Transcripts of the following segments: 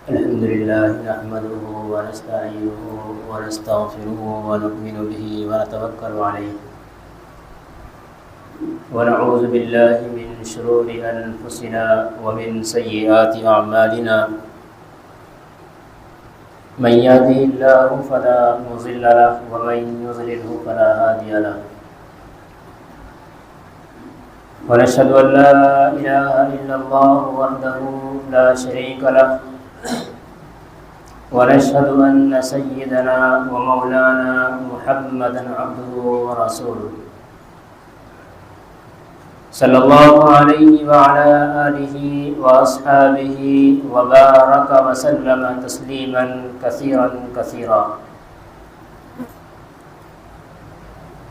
الحمد لله نحمده ونستعينه ونستغفره ونؤمن به ونتوكل عليه ونعوذ بالله من شرور أنفسنا ومن سيئات أعمالنا من يهده الله فلا مضل له ومن يضلله فلا هادي له ونشهد أن لا إله إلا الله وحده لا شريك له ونشهد أن سيدنا ومولانا محمدا عبده ورسوله صلى الله عليه وعلى آله وأصحابه وبارك وسلم تسليما كثيرا كثيرا.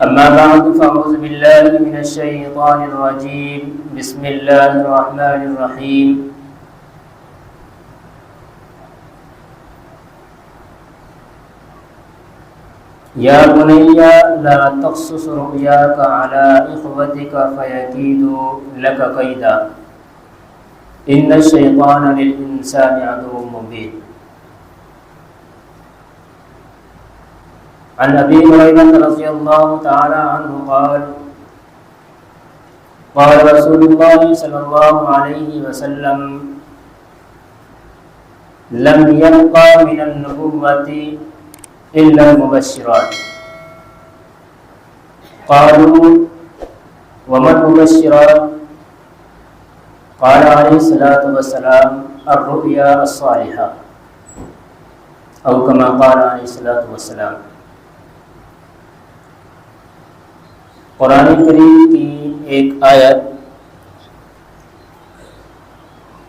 أما بعد فأعوذ بالله من الشيطان الرجيم. بسم الله الرحمن الرحيم. يا بني لا تقصص رؤياك على إخوتك فيكيدوا لك كيدا إن الشيطان للإنسان عدو مبين. عن أبي هريرة رضي الله تعالى عنه قال قال رسول الله صلى الله عليه وسلم لم يبقى من النبوة إلا المبشرات. قالوا وما المبشرات؟ قال عليه الصلاة والسلام الرؤيا الصالحة أو كما قال عليه الصلاة والسلام. قرآن کریم کی ایک آیت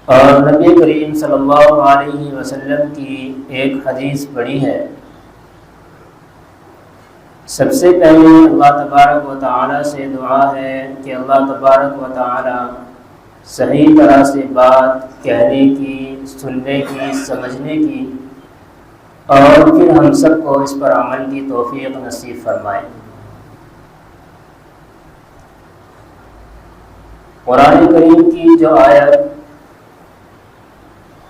اور نبی کریم صلی اللہ علیہ وسلم کی ایک حدیث پڑھی ہے. سب سے پہلے اللہ تبارک و تعالی سے دعا ہے کہ اللہ تبارک و تعالی صحیح طرح سے بات کہنے کی، سننے کی، سمجھنے کی اور پھر ہم سب کو اس پر عمل کی توفیق نصیب فرمائے. قرآن کریم کی جو آیت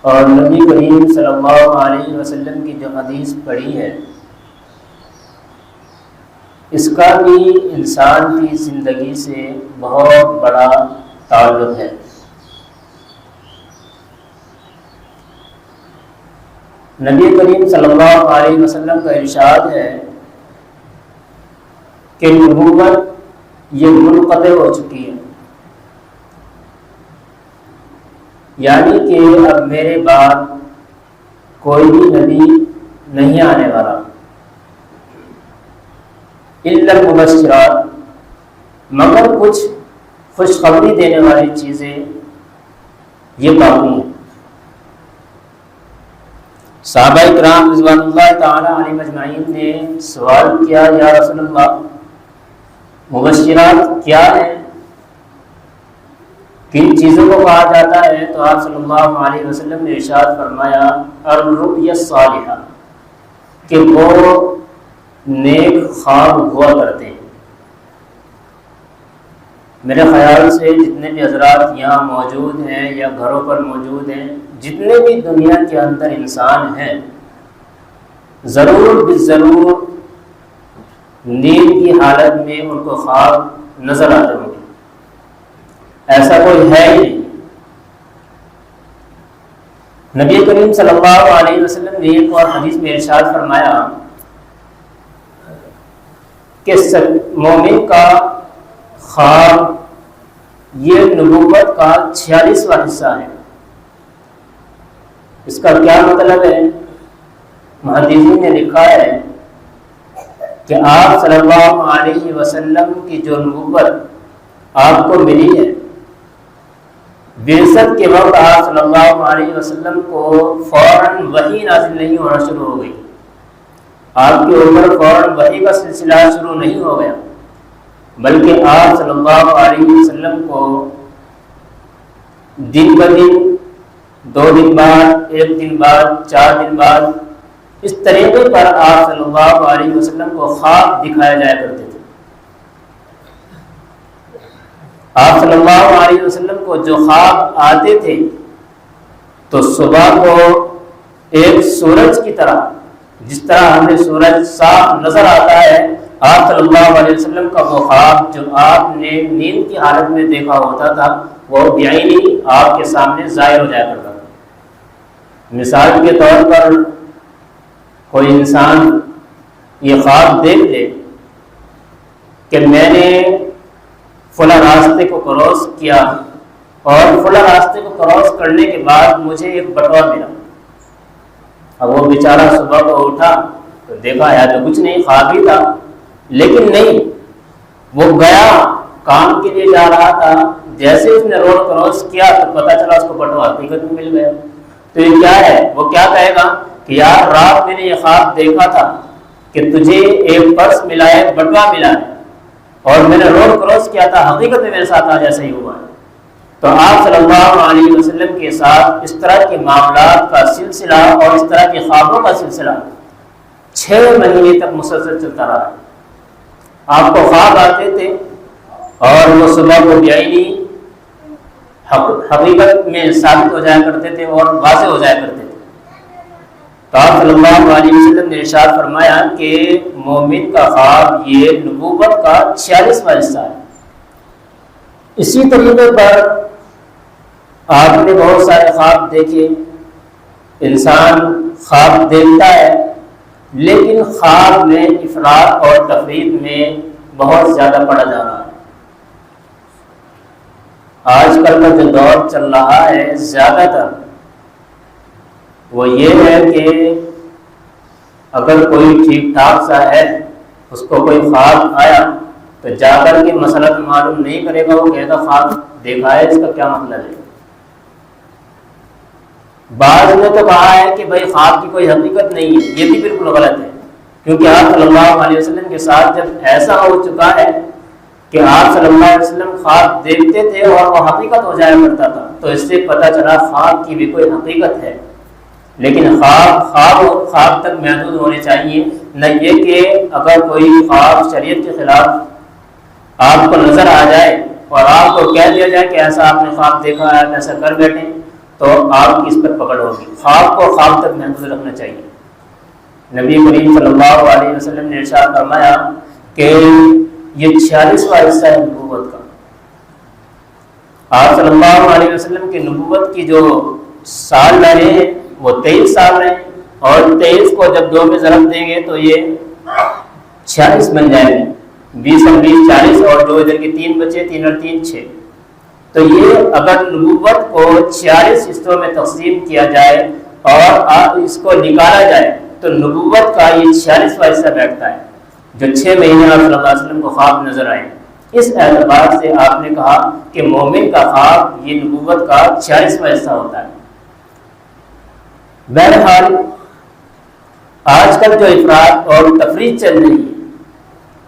اور نبی کریم صلی اللہ علیہ وسلم کی جو حدیث پڑھی ہے، اس کا بھی انسان کی زندگی سے بہت بڑا تعلق ہے. نبی کریم صلی اللہ علیہ وسلم کا ارشاد ہے کہ نبوت یہ منقطع ہو چکی ہے، یعنی کہ اب میرے بعد کوئی بھی نبی نہیں آنے والا. الا المبشرات، مگر کچھ خوشخبری دینے والی چیزیں یہ باقی ہیں. صحابہ کرام رضوان اللہ تعالی علیہم اجمعین نے سوال کیا، یا رسول اللہ مبشرات کیا ہیں، کن چیزوں کو کہا جاتا ہے؟ تو آپ صلی اللہ علیہ وسلم نے ارشاد فرمایا الرؤیا الصالحہ، کہ وہ نیک خواب ہوا کرتے ہیں. میرے خیال سے جتنے بھی حضرات یہاں موجود ہیں یا گھروں پر موجود ہیں، جتنے بھی دنیا کے اندر انسان ہیں، ضرور بالضرور نیند کی حالت میں ان کو خواب نظر آتے ہوں گے. ایسا کوئی ہے ہی نہیں. نبی کریم صلی اللہ علیہ وسلم نے ایک اور حدیث میں ارشاد فرمایا کہ مومن کا خواب یہ نبوت کا 46واں حصہ ہے. اس کا کیا مطلب ہے؟ محدثین نے لکھا ہے کہ آپ صلی اللہ علیہ وسلم کی جو نبوت آپ کو ملی ہے، بعثت کے وقت آپ صلی اللہ علیہ وسلم کو فوراً وحی نازل نہیں ہونا شروع ہو گئی. آپ کے اوپر فوراً وحی کا سلسلہ شروع نہیں ہو گیا، بلکہ آپ صلی اللہ علیہ وسلم کو دن بدن، 2 دن بعد، 1 دن بعد، 4 دن بعد، اس طریقے پر آپ صلی اللہ علیہ وسلم کو خواب دکھایا جایا کرتے تھے. آپ صلی اللہ علیہ وسلم کو جو خواب آتے تھے تو صبح کو ایک سورج کی طرح، جس طرح ہمیں سورج صاف نظر آتا ہے، آپ صلی اللہ علیہ وسلم کا وہ خواب جو آپ نے نیند کی حالت میں دیکھا ہوتا تھا وہ بعینی آپ کے سامنے ظاہر ہو جایا کرتا تھا۔ مثال کے طور پر کوئی انسان یہ خواب دیکھ لے کہ میں نے فلاں راستے کو کراس کیا اور فلاں راستے کو کراس کرنے کے بعد مجھے ایک بٹوا ملا۔ اب وہ بیچارہ صبح کو اٹھا تو دیکھا یا تو کچھ نہیں، خواب ہی تھا، لیکن نہیں، وہ گیا کام کے لیے جا رہا تھا، جیسے اس نے روڈ کراس کیا تو پتہ چلا اس کو بٹوا حقیقت میں مل گیا۔ تو یہ کیا ہے؟ وہ کیا کہے گا کہ یار رات میں نے یہ خواب دیکھا تھا کہ تجھے ایک پرس ملا ہے، بٹوا ملا ہے، اور میں نے روڈ کراس کیا تھا، حقیقت میں میرے ساتھ آج ایسا ہی ہوا ہے۔ تو آپ صلی اللہ علیہ وسلم کے ساتھ اس طرح کے معاملات کا سلسلہ اور اس طرح کے خوابوں کا سلسلہ 6 مہینے تک مسلسل چلتا رہا۔ آپ کو خواب آتے تھے اور وہ صبح کو بعینی حقیقت میں ثابت ہو جایا کرتے تھے اور واضح ہو جایا کرتے تھے۔ تو آپ صلی اللہ علیہ وسلم نے ارشاد فرمایا کہ مومن کا خواب یہ نبوت کا 46واں حصہ ہے۔ اسی طریقے پر آپ نے بہت سارے خواب دیکھے، انسان خواب دیکھتا ہے لیکن خواب میں افراط اور تفریط میں بہت زیادہ پڑا جا رہا ہے۔ آج کل کا جو دور چل رہا ہے زیادہ تر وہ یہ ہے کہ اگر کوئی ٹھیک ٹھاک سا ہے، اس کو کوئی خواب آیا تو جا کر کے مسئلہ تو معلوم نہیں کرے گا، وہ کہے گا خواب دیکھا ہے، اس کا کیا مطلب ہے۔ بعض نے تو کہا ہے کہ بھائی خواب کی کوئی حقیقت نہیں ہے، یہ بھی بالکل غلط ہے، کیونکہ آپ صلی اللہ علیہ وسلم کے ساتھ جب ایسا ہو چکا ہے کہ آپ صلی اللہ علیہ وسلم خواب دیکھتے تھے اور وہ حقیقت ہو جایا کرتا تھا، تو اس سے پتہ چلا خواب کی بھی کوئی حقیقت ہے۔ لیکن خواب تک محدود ہونے چاہیے، نہ یہ کہ اگر کوئی خواب شریعت کے خلاف آپ کو نظر آ جائے اور آپ کو کہہ دیا جائے کہ ایسا آپ نے خواب دیکھا ہے، ایسا کر بیٹھیں، تو آپ کی اس پر پکڑ ہوگی۔ خواب کو خواب تک محدود رکھنا چاہیے۔ نبی کریم صلی اللہ علیہ وسلم نے ارشاد فرمایا کہ یہ 46واں حصہ ہے نبوت کا۔ آپ صلی اللہ علیہ وسلم کی نبوت کی جو سال رہے ہیں وہ 23 سال رہے، اور 23 کو جب 2 میں ضرب دیں گے تو یہ 46 بن جائیں گے، 20 اور 20 40، اور جو ادھر کے 3 بچے، 3 اور 3 6۔ تو یہ اگر نبوت کو 46 حصوں میں تقسیم کیا جائے اور اس کو نکالا جائے تو نبوت کا یہ 46واں حصہ بیٹھتا ہے، جو 6 مہینے آپ صلی اللہ علیہ وسلم کو خواب نظر آئے۔ اس اعتبار سے آپ نے کہا کہ مومن کا خواب یہ نبوت کا 46واں حصہ ہوتا ہے۔ بہرحال آج کل جو افراط اور تفریط چل رہی ہے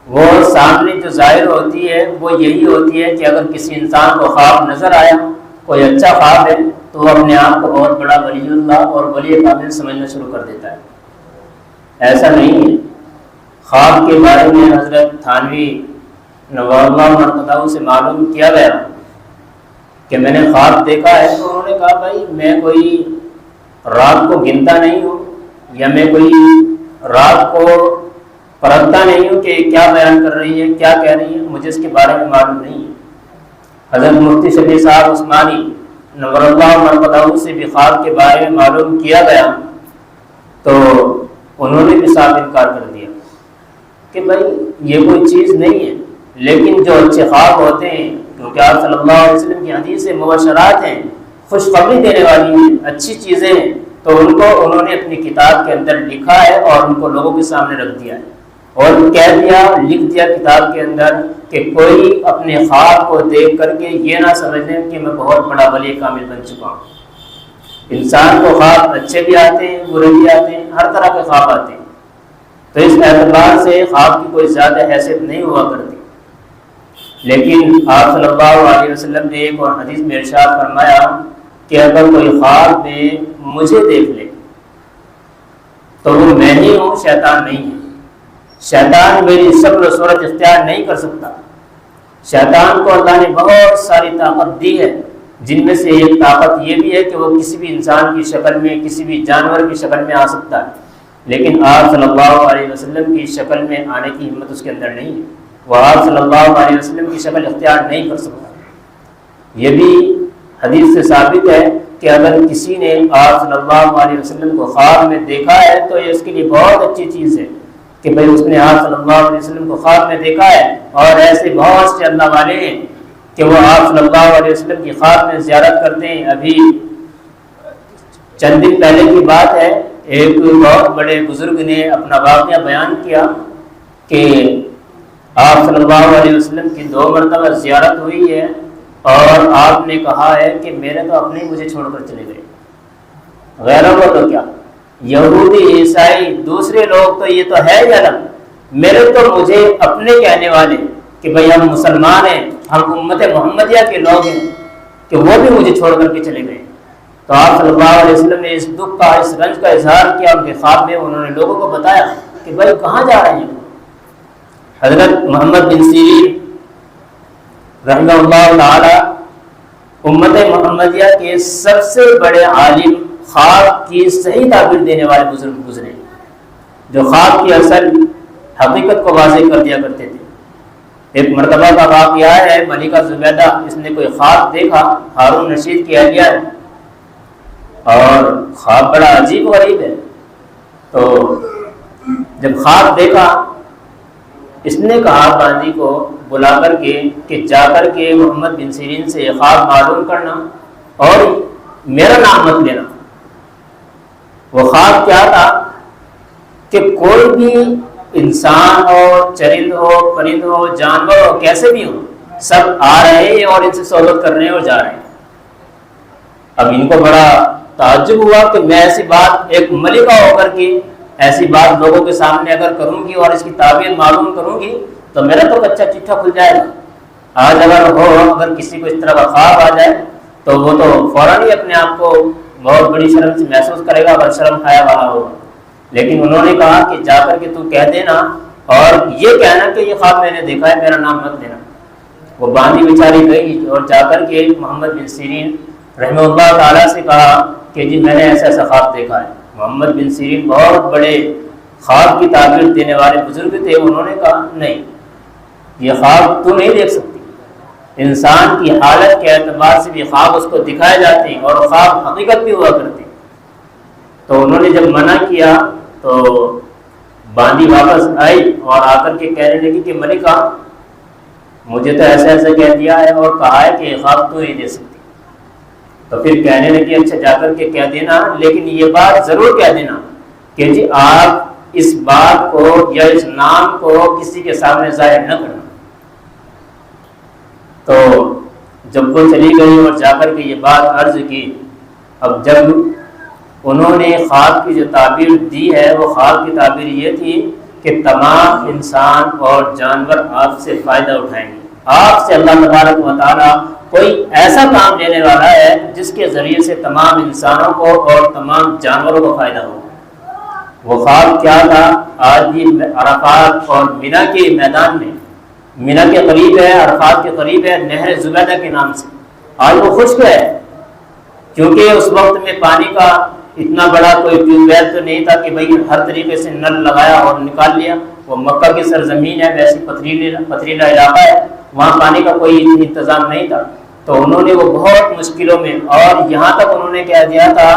وہ سامنے جو ظاہر ہوتی ہے وہ یہی ہوتی ہے کہ اگر کسی انسان کو خواب نظر آیا، کوئی اچھا خواب ہے، تو وہ اپنے آپ کو بہت بڑا ولی اللہ اور ولی کامل سمجھنا شروع کر دیتا ہے۔ ایسا نہیں ہے۔ خواب کے بارے میں حضرت تھانوی نوار اللہ مرتضی سے معلوم کیا گیا کہ میں نے خواب دیکھا ہے، تو انہوں نے کہا بھائی میں کوئی رات کو گنتا نہیں ہوں، یا میں کوئی رات کو پرکھتا نہیں ہوں کہ کیا بیان کر رہی ہے، کیا کہہ رہی ہے، مجھے اس کے بارے میں معلوم نہیں ہے۔ حضرت مفتی شفیع صاحب عثمانی نور اللہ مرتضی سے بھی خواب کے بارے میں معلوم کیا گیا تو انہوں نے بھی صاف انکار کر دیا کہ بھائی یہ کوئی چیز نہیں ہے۔ لیکن جو اچھے خواب ہوتے ہیں، کیونکہ آپ صلی اللہ علیہ وسلم کی حدیث مبشرات ہیں، خوشخبری دینے والی ہیں، اچھی چیزیں ہیں، تو ان کو انہوں نے اپنی کتاب کے اندر لکھا ہے اور ان کو لوگوں کے سامنے رکھ دیا ہے، اور کہہ دیا، لکھ دیا کتاب کے اندر کہ کوئی اپنے خواب کو دیکھ کر کے یہ نہ سمجھ لیں کہ میں بہت بڑا ولی کامل بن چکا ہوں۔ انسان کو خواب اچھے بھی آتے ہیں، برے بھی آتے ہیں، ہر طرح کے خواب آتے ہیں، تو اس اعتبار سے خواب کی کوئی زیادہ حیثیت نہیں ہوا کرتی۔ لیکن آپ صلی اللہ علیہ وسلم نے ایک اور حدیث میں ارشاد فرمایا کہ اگر کوئی خواب میں مجھے دیکھ لے تو وہ میں ہی ہوں، شیطان نہیں ہے۔ شیطان میری شکل و صورت اختیار نہیں کر سکتا۔ شیطان کو اللہ نے بہت ساری طاقت دی ہے، جن میں سے ایک طاقت یہ بھی ہے کہ وہ کسی بھی انسان کی شکل میں، کسی بھی جانور کی شکل میں آ سکتا ہے، لیکن آپ صلی اللہ علیہ وسلم کی شکل میں آنے کی ہمت اس کے اندر نہیں ہے، وہ آپ صلی اللہ علیہ وسلم کی شکل اختیار نہیں کر سکتا۔ یہ بھی حدیث سے ثابت ہے کہ اگر کسی نے آپ صلی اللہ علیہ وسلم کو خواب میں دیکھا ہے تو یہ اس کے لیے بہت اچھی چیز ہے کہ بھئی اس نے آپ صلی اللہ علیہ وسلم کو خواب میں دیکھا ہے، اور ایسے بہت سے اللہ والے ہیں کہ وہ آپ صلی اللہ علیہ وسلم کی خواب میں زیارت کرتے ہیں۔ ابھی چند دن پہلے کی بات ہے، ایک بہت بڑے بزرگ نے اپنا واقعہ بیان کیا کہ آپ صلی اللہ علیہ وسلم کی 2 مرتبہ زیارت ہوئی ہے، اور آپ نے کہا ہے کہ میرے تو اپنے مجھے چھوڑ کر چلے گئے، غیروں کو تو کیا، یہودی عیسائی دوسرے لوگ تو یہ تو ہے ہی الگ، میرے تو مجھے اپنے کہنے والے کہ بھئی ہم مسلمان ہیں، ہم امت محمدیہ کے لوگ ہیں، کہ وہ بھی مجھے چھوڑ کر کے چلے گئے۔ تو آپ صلی اللہ علیہ وسلم نے اس دکھ کا، اس رنج کا اظہار کیا ان کے خواب میں، انہوں نے لوگوں کو بتایا کہ بھئی کہاں جا رہے ہیں۔ حضرت محمد بن سیرین رحمہ اللہ تعالی امت محمدیہ کے سب سے بڑے عالم، خواب کی صحیح تعبیر دینے والے بزرگ گزرے، جو خواب کی اصل حقیقت کو واضح کر دیا کرتے تھے۔ ایک مرتبہ کا واقعہ ہے، ملکہ زبیدہ، اس نے کوئی خواب دیکھا، ہارون رشید کی اہلیہ ہے، اور خواب بڑا عجیب و غریب ہے۔ تو جب خواب دیکھا، اس نے کہا باندی کو بلا کر کے کہ جا کر کے محمد بن سیرین سے یہ خواب معلوم کرنا اور میرا نام مت لینا۔ وہ خواب کیا تھا کہ کوئی بھی انسان ہو، چرند ہو، پرند ہو، جانور ہو، کیسے بھی ہو، سب آ رہے ہیں اور ان سے صحبت کر رہے ہیں اور جا رہے ہیں۔ اب ان کو بڑا تعجب ہوا کہ میں ایسی بات ایک ملکہ ہو کر کے ایسی بات لوگوں کے سامنے اگر کروں گی اور اس کی تعبیر معلوم کروں گی تو میرا تو کچا چٹھا کھل جائے گا۔ آج اگر کسی کو اس طرح کا خواب آ جائے تو وہ تو فوراً ہی اپنے آپ کو بہت بڑی شرم سے محسوس کرے گا اور شرم کھایا والا ہوگا۔ لیکن انہوں نے کہا کہ جا کر کے تو کہہ دینا اور یہ کہنا کہ یہ خواب میں نے دیکھا ہے، میرا نام مت لینا۔ وہ باندھی بیچاری گئی اور جا کر کے محمد بن سیرین رحمہ اللہ تعالیٰ سے کہا کہ جی میں نے ایسا ایسا خواب دیکھا ہے۔ محمد بن سیرین بہت بڑے خواب کی تعبیر دینے والے بزرگ تھے، انہوں نے کہا نہیں، یہ خواب تو نہیں دیکھ سکتی، انسان کی حالت کے اعتبار سے بھی خواب اس کو دکھائے جاتے ہیں اور خواب حقیقت بھی ہوا کرتے۔ تو انہوں نے جب منع کیا تو باندھی واپس آئی اور آ کر کے کہنے لگی کہ ملکہ مجھے تو ایسا ایسا کہہ دیا ہے اور کہا ہے کہ یہ خواب تو نہیں دے سکتی۔ تو پھر کہنے لگی اچھا جا کر کے کہہ دینا، لیکن یہ بات ضرور کہہ دینا کہ جی آپ اس بات کو یا اس نام کو کسی کے سامنے ظاہر نہ کرنا۔ تو جب وہ چلی گئی اور جا کر کے یہ بات عرض کی، اب جب انہوں نے خواب کی جو تعبیر دی ہے وہ خواب کی تعبیر یہ تھی کہ تمام انسان اور جانور آپ سے فائدہ اٹھائیں گے، آپ سے اللہ تبارک و تعالیٰ کوئی ایسا کام لینے والا ہے جس کے ذریعے سے تمام انسانوں کو اور تمام جانوروں کو فائدہ ہو۔ وہ خواب کیا تھا؟ آج بھی عرفات اور مینا کے میدان میں، مینا کے قریب ہے، عرفات کے قریب ہے، نہر زبیدہ کے نام سے، آج وہ خشک ہے، کیونکہ اس وقت میں پانی کا اتنا بڑا کوئی ٹیوب ویل تو نہیں تھا کہ بھئی ہر طریقے سے نل لگایا اور نکال لیا۔ وہ مکہ کی سرزمین ہے، ویسے پتھریلا علاقہ ہے، وہاں پانی کا کوئی انتظام نہیں تھا۔ تو انہوں نے وہ بہت مشکلوں میں، اور یہاں تک انہوں نے کہہ دیا تھا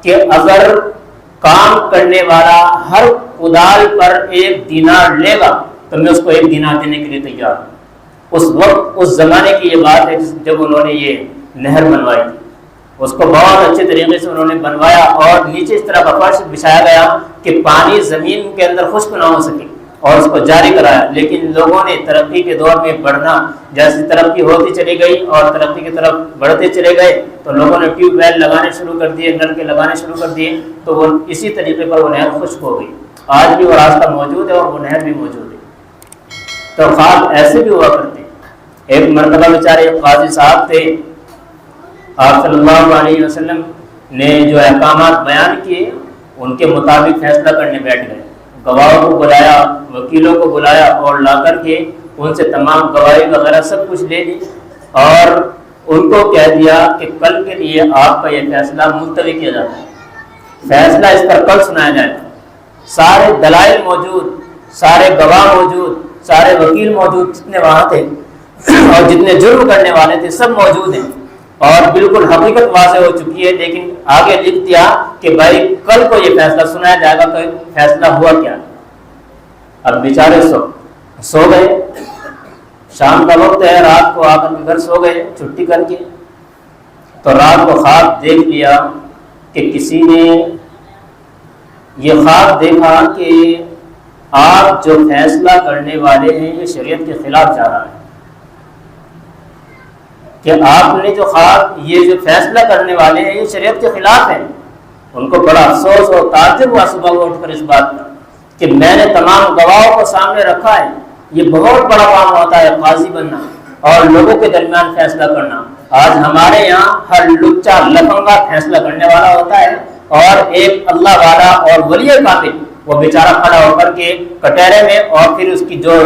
کہ اگر کام کرنے والا ہر کدال پر 1 دینار لے گا تو میں اس کو 1 دینار دینے کے لیے تیار ہوں۔ اس وقت اس زمانے کی یہ بات ہے جب انہوں نے یہ نہر بنوائی تھی، اس کو بہت اچھے طریقے سے انہوں نے بنوایا اور نیچے اس طرح کا فرش بچھایا گیا کہ پانی زمین کے اندر خشک نہ ہو سکے، اور اس کو جاری کرایا۔ لیکن لوگوں نے ترقی کے دور میں بڑھنا، جیسے ترقی ہوتی چلی گئی اور ترقی کی طرف بڑھتے چلے گئے تو لوگوں نے ٹیوب ویل لگانے شروع کر دیے، نل کے لگانے شروع کر دیے، تو وہ اسی طریقے پر وہ نہر خشک ہو گئی۔ آج بھی وہ راستہ موجود ہے اور وہ نہر بھی موجود ہے۔ تو خواب ایسے بھی ہوا کرتے۔ ایک مرتبہ بیچارے قاضی صاحب تھے، آپ صلی اللہ علیہ وسلم نے جو احکامات بیان کیے ان کے مطابق فیصلہ کرنے بیٹھ گئے۔ گواہوں کو بلایا، وکیلوں کو بلایا اور لا کر کے ان سے تمام گواہی وغیرہ سب کچھ لے لی، اور ان کو کہہ دیا کہ کل کے لیے آپ کا یہ فیصلہ ملتوی کیا جاتا ہے، فیصلہ اس پر کل سنایا جائے گا۔ سارے دلائل موجود، سارے گواہ موجود، سارے وکیل موجود، جتنے وہاں تھے اور جتنے جرم کرنے والے تھے سب موجود ہیں، اور بالکل حقیقت واضح ہو چکی ہے۔ لیکن آگے لکھ دیا کہ بھائی کل کو یہ فیصلہ سنایا جائے گا کہ فیصلہ ہوا کیا۔ اب بیچارے سو گئے، شام کا وقت ہے، رات کو آ کر کے گھر سو گئے چھٹی کر کے، تو رات کو خواب دیکھ لیا کہ کسی نے یہ خواب دیکھا کہ آپ جو فیصلہ کرنے والے ہیں یہ شریعت کے خلاف جا رہا ہے، کہ آپ نے جو خواب یہ جو فیصلہ کرنے والے ہیں یہ شریعت کے خلاف ہے۔ ان کو بڑا افسوس اور تعجب ہوا صبح کو اٹھ کر اس بات کا کہ میں نے تمام گواہوں کو سامنے رکھا ہے، یہ بہت بڑا کام ہوتا ہے قاضی بننا اور لوگوں کے درمیان فیصلہ کرنا۔ آج ہمارے یہاں ہر لچا لفنگا فیصلہ کرنے والا ہوتا ہے، اور ایک اللہ والا اور ولی کامل وہ بیچارہ کھڑا ہو کر کے کٹہرے میں، اور پھر اس کی جو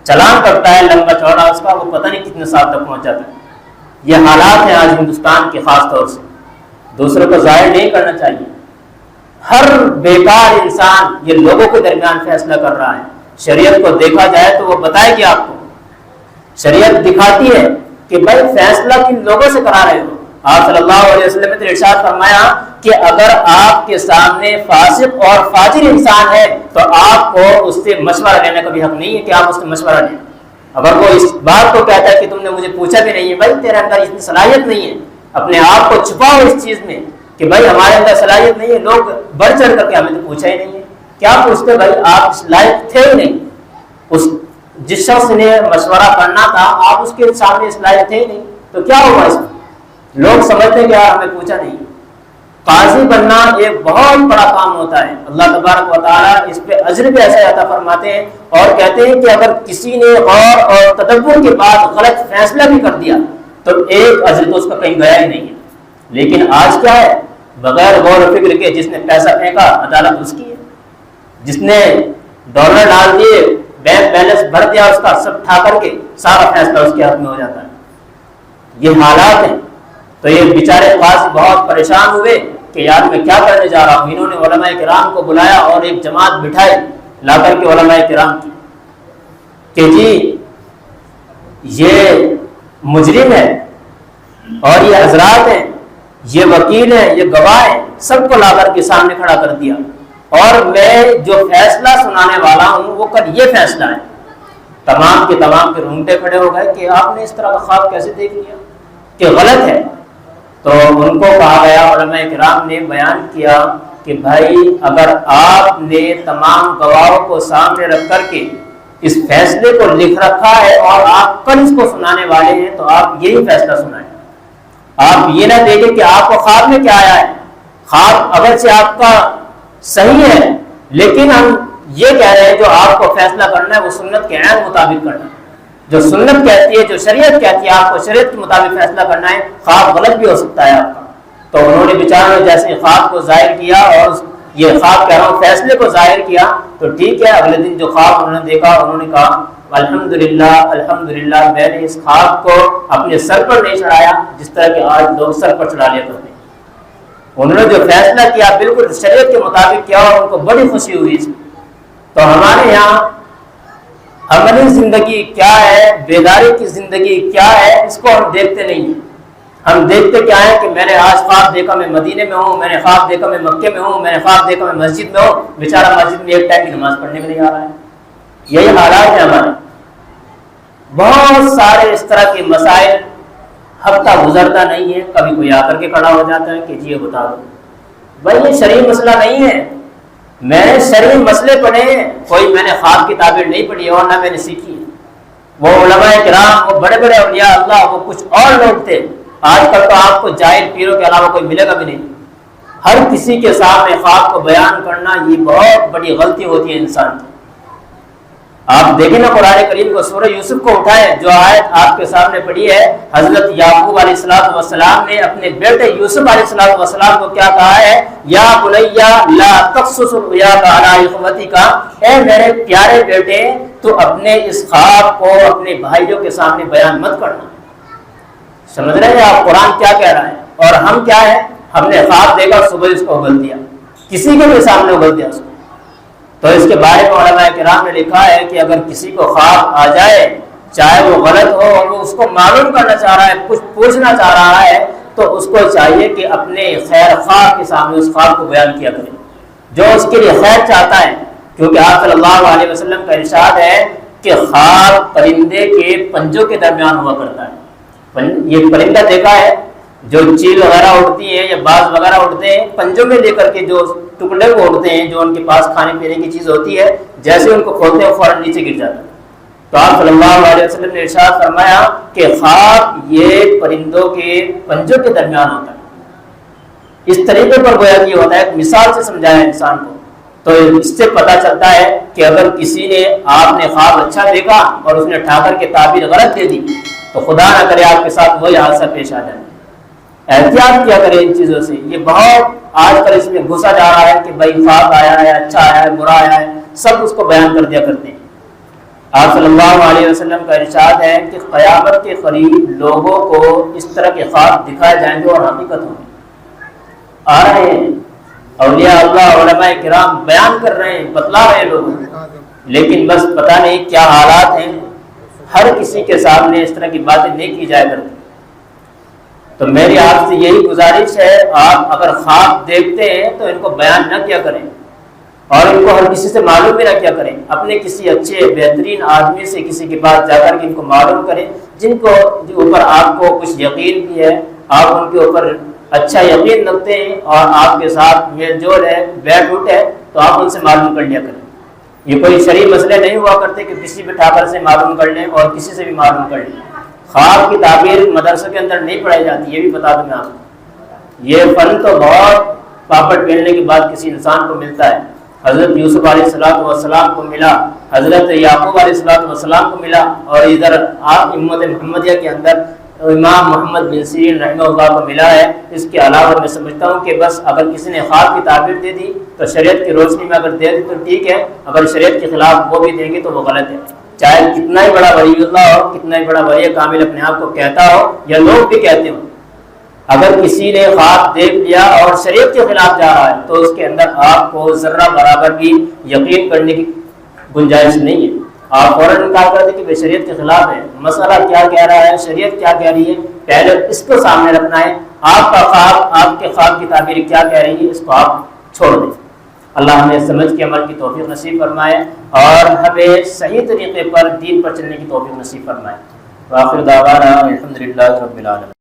چلان کرتا ہے لمبا چوڑا اس کا، وہ پتہ نہیں کتنے سال تک پہنچ جاتا ہے۔ یہ حالات ہیں آج ہندوستان کے، خاص طور سے دوسروں کو ظاہر نہیں کرنا چاہیے۔ ہر بیکار انسان یہ لوگوں کے درمیان فیصلہ کر رہا ہے۔ شریعت کو دیکھا جائے تو وہ بتائے کہ آپ کو شریعت دکھاتی ہے کہ بھائی فیصلہ کن لوگوں سے کرا رہے ہو۔ آپ صلی اللہ علیہ وسلم نے ارشاد فرمایا کہ اگر آپ کے سامنے فاسق اور فاجر انسان ہے تو آپ کو اس سے مشورہ لینے کا بھی حق نہیں ہے کہ آپ اس سے مشورہ لیں۔ اگر وہ اس بات کو کہتا ہے کہ تم نے مجھے پوچھا بھی نہیں ہے، بھائی تیرے اندر اتنی صلاحیت نہیں ہے، اپنے آپ کو چھپاؤ اس چیز میں کہ بھائی ہمارے اندر صلاحیت نہیں ہے، لوگ بڑھ چڑھ کر کے ہمیں تو پوچھا ہی نہیں ہے، کیا پوچھتے بھائی، آپ لائق تھے ہی نہیں، اس جس شخص نے مشورہ کرنا تھا آپ اس کے سامنے اس لائق تھے ہی نہیں، تو کیا ہوگا اس میں؟ لوگ سمجھتے کہ یار ہمیں پوچھا نہیں۔ قاضی بننا ایک بہت بڑا کام ہوتا ہے، اللہ تبارک و تعالیٰ اس پہ اجر بھی ایسا عطا فرماتے ہیں، اور کہتے ہیں کہ اگر کسی نے غور اور تدبر کے بعد غلط فیصلہ بھی کر دیا تو ایک اجر تو اس کا کہیں گیا ہی نہیں ہے۔ لیکن آج کیا ہے، بغیر غور و فکر کے جس نے پیسہ پھینکا عدالت اس کی ہے، جس نے ڈالر ڈال دیے بینک بیلنس بھر دیا اس کا، سب ٹھا کر کے سارا فیصلہ اس کے ہاتھ میں ہو جاتا ہے۔ یہ حالات ہیں، تو یہ بیچارے قاضی بہت پریشان ہوئے کہ یار میں کیا کرنے جا رہا ہوں۔ انہوں نے علماء کرام کو بلایا اور ایک جماعت بٹھائی لا کر کے علماء کرام کی کہ جی یہ مجرم ہے اور یہ حضرات ہیں، یہ وکیل ہیں، یہ گواہ ہیں، سب کو لا کر کے سامنے کھڑا کر دیا، اور میں جو فیصلہ سنانے والا ہوں وہ کل یہ فیصلہ ہے۔ تمام کے رونگٹے کھڑے ہو گئے کہ آپ نے اس طرح کا خواب کیسے دیکھ لیا کہ غلط ہے۔ تو ان کو کہا گیا، علماء کرام نے بیان کیا کہ بھائی اگر آپ نے تمام گواہوں کو سامنے رکھ کر کے اس فیصلے کو لکھ رکھا ہے اور آپ کل اس کو سنانے والے ہیں تو آپ یہی فیصلہ سنائیں۔ آپ یہ نہ دیکھیں کہ آپ کو خواب میں کیا آیا ہے، خواب اگرچہ آپ کا صحیح ہے لیکن ہم یہ کہہ رہے ہیں جو آپ کو فیصلہ کرنا ہے وہ سنت کے عین مطابق کرنا ہے، جو سنت کہتی ہے، جو شریعت کہتی ہے آپ کو شریعت کے مطابق فیصلہ کرنا ہے۔ خواب غلط بھی ہو سکتا ہے آپ کا، تو انہوں نے بیچاروں نے جیسے خواب کو ظاہر کیا اور یہ خواب کہہ رہا ہوں فیصلے کو ظاہر کیا تو ٹھیک ہے، اگلے دن جو خواب انہوں نے دیکھا انہوں نے کہا الحمدللہ الحمدللہ میں نے اس خواب کو اپنے سر پر نہیں چڑھایا جس طرح کہ آج لوگ سر پر چڑھا لیا کرتے ہیں۔ انہوں نے جو فیصلہ کیا بالکل شریعت کے مطابق کیا اور ان کو بڑی خوشی ہوئی اس میں۔ تو ہمارے یہاں عملی زندگی کیا ہے، بیداری کی زندگی کیا ہے، اس کو ہم دیکھتے نہیں ہیں۔ ہم دیکھتے کیا ہے کہ میں نے آج خواب دیکھا میں مدینے میں ہوں، میں نے خواب دیکھا میں مکے میں ہوں، میں نے خواب دیکھا میں مسجد میں ہوں، بیچارہ مسجد میں ایک ٹائم کی نماز پڑھنے میں نہیں آ رہا ہے۔ یہی حالات ہیں ہمارے۔ بہت سارے اس طرح کے مسائل ہفتہ گزرتا نہیں ہے، کبھی کوئی آ کر کے کھڑا ہو جاتا ہے کہ جی یہ بتا دو۔ بھائی یہ شرعی مسئلہ نہیں ہے، میں نے شرعی مسئلے پڑھے ہیں، کوئی میں نے خواب کی تعبیر نہیں پڑھی اور نہ میں نے سیکھی ہے۔ وہ علماء کرام، وہ بڑے بڑے اولیاء اللہ، وہ کچھ اور لوگ تھے۔ آج کل تو آپ کو جاہل پیروں کے علاوہ کوئی ملے گا بھی نہیں۔ ہر کسی کے سامنے خواب کو بیان کرنا یہ بہت بڑی غلطی ہوتی ہے انسان کی۔ آپ دیکھیں نا قرآن کریم کو، سورہ یوسف کو اٹھائیں، جو آیت آپ کے سامنے پڑھی ہے، حضرت یعقوب علیہ السلام نے اپنے بیٹے یوسف علیہ السلام کو کیا کہا ہے، یا بنیا لا تقصص رؤیاک علی اخوتک، اے میرے پیارے بیٹے تو اپنے اس خواب کو اپنے بھائیوں کے سامنے بیان مت کرنا۔ سمجھ رہے ہیں آپ قرآن کیا کہہ رہا ہے؟ اور ہم کیا ہے، ہم نے خواب دیکھا، صبح اس کو اگل دیا، کسی کے بھی سامنے اگل دیا اس کو۔ تو اس کے بارے میں علماء کرام نے لکھا ہے کہ اگر کسی کو خواب آ جائے، چاہے وہ غلط ہو اور وہ اس کو معلوم کرنا چاہ رہا ہے، کچھ پوچھنا چاہ رہا ہے، تو اس کو چاہیے کہ اپنے خیر خواہ کے سامنے اس خواب کو بیان کیا کرے، جو اس کے لیے خیر چاہتا ہے، کیونکہ آپ صلی اللہ علیہ وسلم کا ارشاد ہے کہ خواب پرندے کے پنجوں کے درمیان ہوا کرتا ہے۔ یہ پرندہ دیکھا ہے جو چیل وغیرہ اڑتی ہے یا باز وغیرہ اڑتے ہیں، پنجوں میں لے کر کے جو ٹکڑے کو اڑتے ہیں، جو ان کے پاس کھانے پینے کی چیز ہوتی ہے، جیسے ان کو کھولتے ہیں فوراً نیچے گر جاتا ہے۔ تو آپ صلی اللہ علیہ وسلم نے ارشاد فرمایا کہ خواب یہ پرندوں کے پنجوں کے درمیان ہوتا ہے۔ اس طریقے پر گویا کہ ہوتا ہے، ایک مثال سے سمجھایا انسان کو۔ تو اس سے پتہ چلتا ہے کہ اگر کسی نے، آپ نے خواب اچھا دیکھا اور اس نے ٹھا کر کے تعبیر غلط دے دی، تو خدا نہ کرے آپ کے ساتھ وہی حادثہ پیش آ جائے۔ احتیاط کیا کرے ان چیزوں سے۔ یہ بہت آج کل اس میں گھسا جا رہا ہے کہ بھائی خواب آیا ہے، اچھا آیا ہے، برا آیا ہے، سب اس کو بیان کر دیا کرتے ہیں۔ آپ صلی اللہ علیہ وسلم کا ارشاد ہے کہ قیامت کے قریب لوگوں کو اس طرح کے خواب دکھائے جائیں گے اور حقیقت ہوں گے۔ آ رہے ہیں اولیاء اللہ، علماء کرام بیان کر رہے ہیں، بتلا رہے ہیں لوگوں کو، لیکن بس پتہ نہیں کیا حالات ہیں، ہر کسی کے سامنے اس طرح کی باتیں نہیں کی جائے کرتی۔ تو میری آپ سے یہی گزارش ہے، آپ اگر خواب دیکھتے ہیں تو ان کو بیان نہ کیا کریں، اور ان کو ہر کسی سے معلوم بھی نہ کیا کریں۔ اپنے کسی اچھے بہترین آدمی سے کسی کے پاس جا کر کے ان کو معلوم کریں، جن کو اوپر آپ کو کچھ یقین بھی ہے، آپ ان کے اوپر اچھا یقین رکھتے ہیں اور آپ کے ساتھ میل جول ہے، بیٹھ اٹھ ہے، تو آپ ان سے معلوم کر لیا کریں۔ یہ کوئی شرعی مسئلے نہیں ہوا کرتے کہ کسی بھی ٹھاکر سے معلوم کر لیں اور کسی سے بھی معلوم کر لیں۔ خواب کی تعبیر مدرسوں کے اندر نہیں پڑھائی جاتی، یہ بھی بتا دوں میں آپ کو۔ یہ فن تو بہت پاپڑ پہننے کے بعد کسی انسان کو ملتا ہے۔ حضرت یوسف علیہ السلام کو ملا، حضرت یعقوب علیہ السلام کو ملا، اور ادھر آپ امت محمدیہ کے اندر امام محمد بن سیرین رحمہ اللہ کو ملا ہے۔ اس کے علاوہ میں سمجھتا ہوں کہ بس اگر کسی نے خواب کی تعبیر دے دی تو شریعت کی روشنی میں اگر دے دی تو ٹھیک ہے، اگر شریعت کے خلاف وہ بھی دیں گے تو وہ غلط ہے۔ چاہے کتنا ہی بڑا ولی اللہ ہو، کتنا ہی بڑا ولی کامل اپنے آپ کو کہتا ہو یا لوگ بھی کہتے ہوں، اگر کسی نے خواب دیکھ لیا اور شریعت کے خلاف جا رہا ہے تو اس کے اندر آپ کو ذرہ برابر بھی یقین کرنے کی گنجائش نہیں ہے۔ آپ فوراً انکار کر دیں کہ شریعت کے خلاف ہے، مسئلہ کیا کہہ رہا ہے، شریعت کیا کہہ رہی ہے، پہلے اس کو سامنے رکھنا ہے۔ آپ کا خواب، آپ کے خواب کی تعبیر کیا کہہ رہی ہے، اس کو آپ چھوڑ دیں۔ اللہ ہمیں سمجھ کے عمل کی توفیق نصیب فرمائے اور ہمیں صحیح طریقے پر دین پر چلنے کی توفیق نصیب فرمائے۔ وآخر دعوانا الحمدللہ رب العالمین۔